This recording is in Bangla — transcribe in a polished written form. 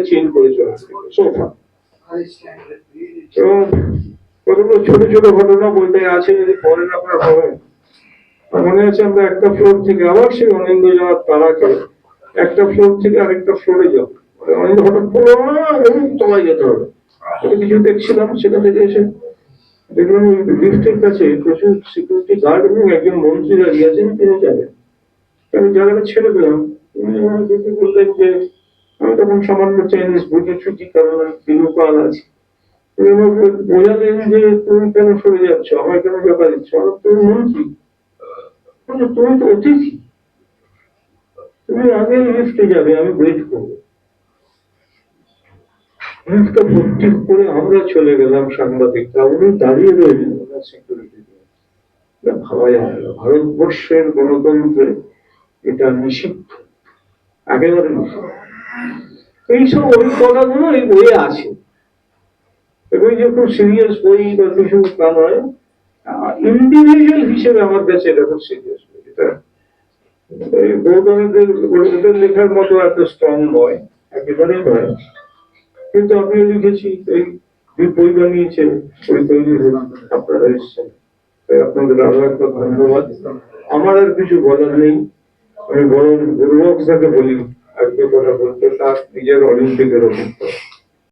চেঞ্জ করেছে সোফা। এবং কতগুলো ছোট ছোট ঘটনা বইতে আছে, যদি পড়েন আপনার হবে। মনে আছে আমরা একটা ফ্লোর থেকে আবার সেই অনিন্দ যাওয়ার তারাকে একটা ফ্লোর থেকে আরেকটা ফ্লোরে যাবো, অনিন্দ হঠাৎ বললো তলায় যেতে হবে। কিছু দেখছিলাম, সেখান থেকে এসে দেখলাম লিফটের কাছে প্রচুর সিকিউরিটি গার্ড এবং একজন মন্ত্রী দাঁড়িয়ে আছেন, তিনি যাবেন। আমি জায়গাটা ছেড়ে দিলাম। তিনি বললেন যে আমি তখন সামান্য চাইনিজ বুঝেছি, কি কারণ বিনুকাল আছে। বোঝালেন যে তুমি কেন সরে যাচ্ছ, আমায় কেন ব্যাপার দিচ্ছ, তুমি মন্ত্রী, তুমি তো অতিথি, তুমি আগে লিফটে যাবে, আমি ওয়েট করবো। লিফটটা ভর্তি করে আমরা চলে গেলাম, সাংবাদিকরা, উনি দাঁড়িয়ে রইলেন ওনার সিকিউরিটি দিয়ে। ভাবা যায় না, ভারতবর্ষের গণতন্ত্রে এটা নিষিদ্ধ, একেবারে নিষিদ্ধ। এইসব ওই কথাগুলো এই বইয়ে আছে, এবং যে খুব সিরিয়াস বই বা কিছু তা নয়, ইন্ডিভিজুয়াল হিসেবে আমার কাছে এটা খুব সিরিয়াস বই। এটা গৌতমদের লেখার মতো এত স্ট্রং নয়, একেবারেই নয়, কিন্তু আমিও লিখেছি, এই বই বানিয়েছে, বই তৈরি হলাম, আপনারা এসছেন, আপনাদের আরো একবার ধন্যবাদ। আমার আর কিছু বলার নেই, আমি বরং গুরুবক্সাকে বলি আজকে কথা বলতে, তার নিজের অলিম্পিকের অভিজ্ঞতা।